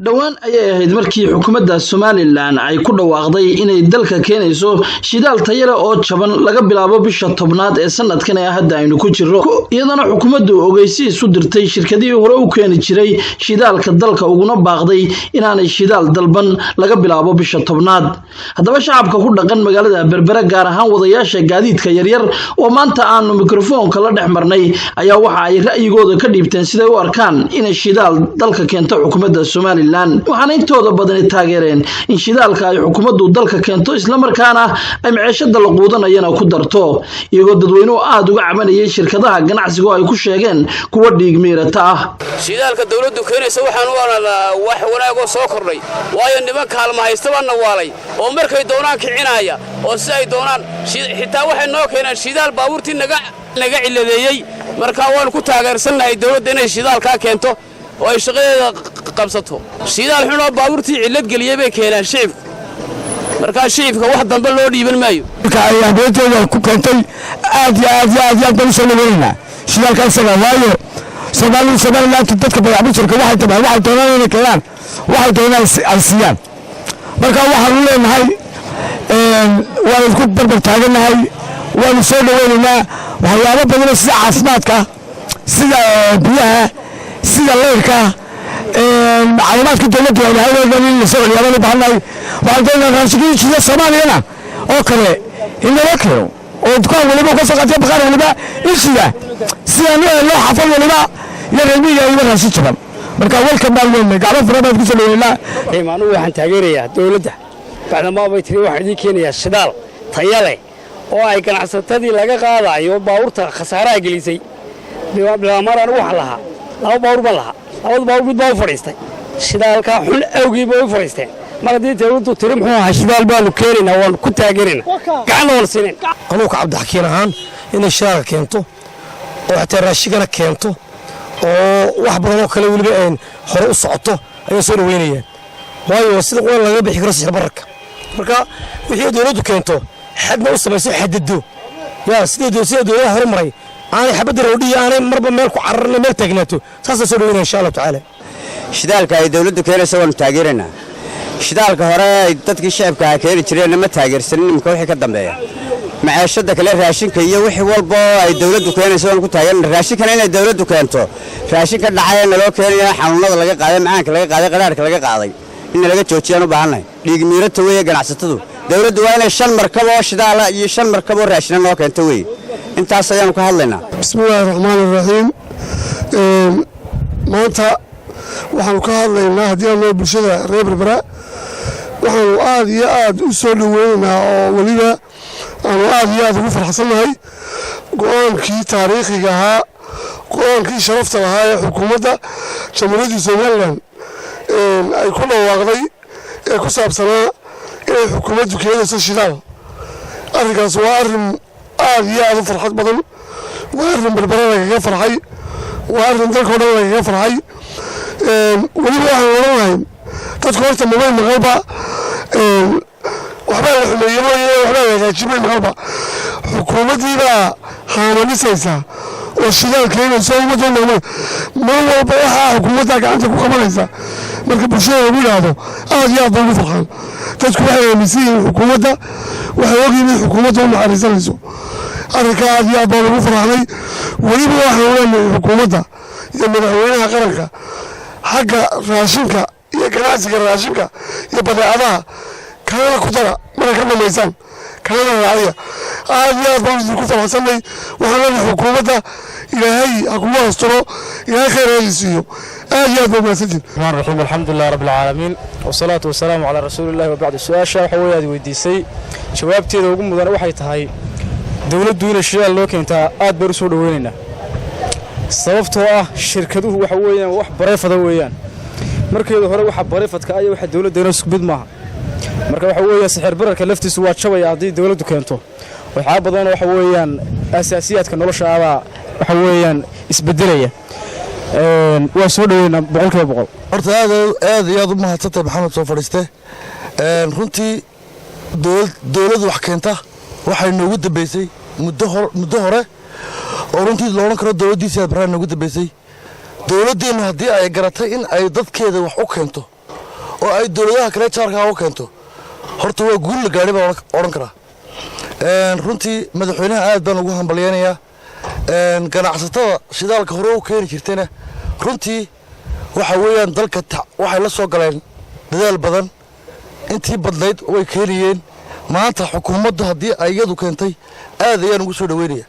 dhawaan ayay ahayd markii xukuumadda Somaliland ay ku dhawaaqday inay dalka keenayso shidaal tayo leh oo jaban laga bilaabo bisha tobnaad ee sanadkan ee hadda aynu ku jirro iyadana xukuumaddu ogeysiis u dirtay shirkadihii hore u keeni jiray shidaalka dalka uguna baaqday inaanay shidaal dalban laga bilaabo bisha tobnaad haddaba shacabka ku dhaqan magaalada Berbera gaar ahaan wadayaasha gaadiidka yaryar oo maanta aanu mikrofoonka la dhex marnay ayaa waxa ay ra'yigooda ka dhiibteen siday u arkaan inay shidaal dalka keento xukuumadda Somaliland waxaana intooda badan taageereen in shidaalka ay xukuumaddu dalka keento isla markaana ay maciishada la quudanayana ku darto iyagoo dadweynuhu aad uga cabanayay shirkadaha ganacsiga ay ku sheegeen kuwa dhiigmiirata ah shidaalka dawladdu keenaysa waxaan u arkaa wax wanaag oo soo kordhay waayo niman kaalmo haystana waalay oo markay doonaan kicinaya oo si ay doonaan xitaa waxay noo keenaan shidaal baabuurtii naga ciladeeyay marka waan ku taageersanahay dawladda inay shidaalka keento oo ay shaqadeeda qabsato shidaal xun oo baabuurtii cilad galiyay bay keenaan shicib marka shicibka wax dambe loo dhiiban maayo marka ay habeentooda ku keentay aad baan soo leeyahay shidaalka isaga waayo Somaliland dadka bayaabirka waxay doonaan inay keenaan waxay doonaan ay siiyaan marka waxaan u leenahay waan isku barbar taaganahay waan soo dhaweynaynaa waxyaabo badan sida caafimaadka sida biyaha sida leerka macluumaadka dawladda ay hay'adaha in la soo celiyo baahnay waxaan doonayaa raashinka Soomaaliya oo kale in la keeno oo dukaan waliba ka soo qaatay baqar waliba ishiga si aan loo xafal waliba yareemiga iyo raashin jaban marka walka maalmo gacmo farabaad ku soo dhaweynaa iimaanu waxaan taageerayaa dawladda bacdama bay tiri waxa idin keenaya shidaal tayo leh oo ay ganacsatadii laga qaadayo baabuurta khasaaraha gelisay bilaamaran wax laha laba baawur baa laha labada baawur mid baa u fadhiistay shidaalka xun awgii baa u fadhiistay markii dawladdu tiri muxuu ahaa shidaal baanu keenaynaa waan ku taageeraynaa gacan wal sineen qanuuka Cabdixakiin ahaan inay shidaal keento oo xataa raashigana keento oo wax badan oo kale waliba aan hore u socoto ayay soo dhaweynayaan waayo sida qoon laga bixi karo sixir bararka marka wixii dawladdu keento xadna u samayso xadado yaa sida dawladda hore maray aanay xabad roodhiya aanay marba meel ku cararna meel taagnaato saas soo dhaweynaa insha Allah taala shidaalka ay dawladdu keenayso waan taageeranaa shidaalka hore dadkii shacabka ay keenay jireen ma taageersanin imka wixii ka dambeeya maciishada kale raashinka iyo wixii walba ay dawladdu keenayso waan ku taageeranaa raashinka inay dawladdu keento raashinka dhacayna loo keenayo xanuunada laga qaaday macaanka laga qaaday qaraarka laga qaaday in laga joojiyaan u baahanay dhiig miirata weeye ganacsatadu dawladdu waa inay 5 markab oo shidaal iyo 5 markab oo raashin noo keento weeye intaas ayaan ka hadlaynaa bismillaahir rahmaanir rahiim maanta waxaan ka hadlaynaa hadii loo bulshada reer Berbera waxaan aad iyo aad u soo dhaweynaynaa oo waliba aan aad iyo aad ugu faraxsanahay go'aankii taariikhiga ahaa go'aankii sharafta lahaa ee xukuumadda jamhuuriyadda Somaliland ay ku dhawaaqday ee ku saabsanaa inay xukuumaddu keenayso shidaal arrinkaas waa arrin aad iyo aad u farxad badan waa arrin Berbera laga farxay waa arrin dalka dhan laga farxay waliba waxaan oranay dadku horta maqalba waxba la xumeeyo waxba la hagaajiyay maqalba xukuumaddiina haamanisaysa oo shidaal keenayso ummadda ma walba waxa xukuumadda gacanta ku qabanaysa marka bulshada lagu yiraahdo aad iyo aad ugu farxan dadku waxay aaminsan yihiin xukuumadda waxay ogyihiin in xukuumaddu u naxariisanayso arrinka aad iyo aad baan ugu farxnay weliba waxaan leenahay xukuumadda iyo madaxweynaha qaranka xagga raashinka iyo ganacsiga raashinka iyo badeecadaha kana ku dara marka ka dhamaysan kana raacaya aad iyo aad baan ku farxsanay waxaan leenahay xukuumadda ilaahay ha ku asturo ilaahay khayraadiisiyo aad iyo aad baan mahadsantiin الرحمن الحمد لله رب العالمين والصلاة والسلام على رسول الله وبعد السؤال waxa weeyad weydiisay jawaabteeda ugu mudan waxay tahay dawladdu inay shidaal loo keentaa aad baan u soo dhaweynaynaa sababtoo ah shirkaduhu waxa weeyaan wax bareefada weeyaan markeedu hore waxa bareefadka ay waxa dawladda isku mid maaha marka waxa weeyaan sixir bararka laftiisu waa jabaya hadii dawladdu keento waxa badan waxa weeyaan asaasiyaadka nolosha waxa weeyaan isbedelaya waa soo dhaweynaa 100% horta aad iyo aad u mahadsantahay maxamed soo fadhiistay runtii dawladdu wax keenta waxay noogu dambeysay muddo hore oo runtii loolan karo dawladdiisa Berbera noogu dambeysay dawladdeena hadii ay garatay in ay dadkeeda wax u keento oo ay dawladaha kale jaarka u keento horta waa guul la gaadhay baan oran karaa runtii madaxweynaha aad baan ugu hambalyeynaya ganacsatada shidaalka hore u keeni jirtayna runtii waxa weeyaan dalka waxay la soo galeen dadaal badan intii badnayd way keeniyeen maanta xukuumaddu haddii ay iyadu keentay aad ayaan ugu soo dhaweynaya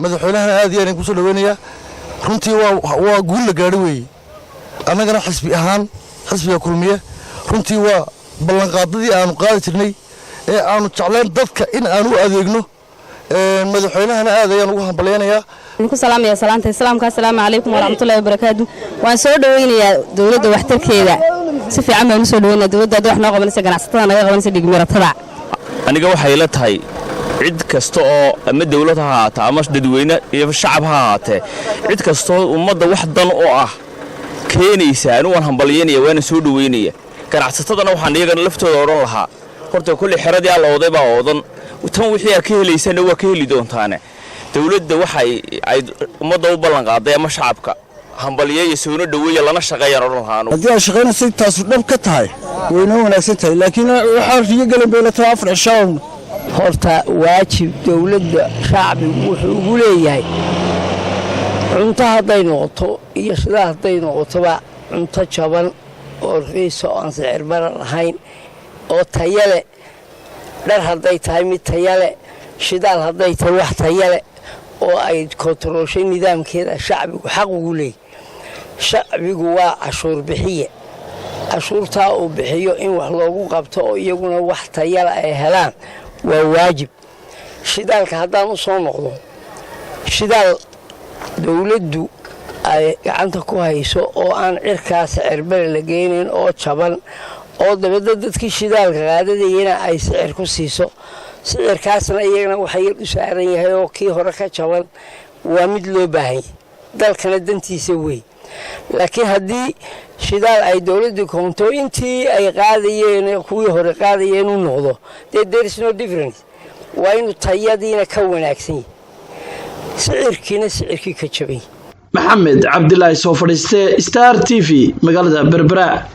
madaxweynahana aad ayaan ugu soo dhaweynaya runtii waa guul la gaadhay weeye annagana xisbi ahaan xisbiga kulmiye runtii waa ballanqaadadii aanu qaadi jirnay ee aanu jeclayn dadka in aan u adeegno madaxweynahana aad ayaan ugu hambaleynayaa ku salaamaya salaanta islaamka assalaamu calaykum waraxmatullaahi wabarakaatu waan soo dhaweynayaa dawladda waxtarkeeda si fiican baan u soo dhaweynaa dawladda wax noo qabanaysa ganacsatada naga qabanaysa dhigmiratada aniga waxay la tahay cid kasta oo ama dawlad ha ahaato ama dadweyne iyo shacab ha ahaatee cid kastoo ummadda wax dan oo ah keenaysa anigu waan hambalyeynaya waana soo dhaweynaya ganacsatadana waxaan iyagana laftooda odhan lahaa horta kulli xeradii alla oday baa oodan tan wixii aad ka helaysana waa ka heli doontaane dawladda waxay ay ummadda u ballan qaaday ama shacabka hambalyeeya soona dhaweeya lana shaqeeyaan odhan lahaa haddii ay shaqaynaysa taasu dhab ka tahay wayna wanaagsan tahay laakiin waxaa riyo galan bay la tahay 4 cisho horta waajib dawladda shacbigu wuxuu ugu leeyahay cunto hadday noqoto iyo sidaa hadday noqotoba cunto jaban oo raqiis oo aan sicir barar lahayn oo tayo leh dhar hadday tahay mid tayo leh shidaal hadday tahay wax tayo leh oo ay kontarooshay nidaamkeeda shacbigu xaq ugu leeyahay shacbigu waa cashuur bixiye cashuurtaa uu bixiyo in wax loogu qabto oo iyaguna wax tayo leh ay helaan waa waajib shidaalka haddaan u soo noqdo shidaal dawladdu ay gacanta ku hayso oo aan cirkaas cirbale la geynayn oo jaban oo dabadda dadkii shidaalka qaadadayana ay sicir ku siiso sicirkaasna iyagana waxay u saaran yahay oo kii hore ka jaban waa mid loo baahan yahay dalkana dantiisa wey laakiin haddii shidaal ay dawladdu koonto intii ay qaadayeen kuwii hore qaadayeen u noqdo dee there is no difference waa inuu tayadiina ka wanaagsan yahay sicirkiina sicirkii ka jaban maxamed cabdilaahi soo fadhiiste Star TV magaalada Berbera.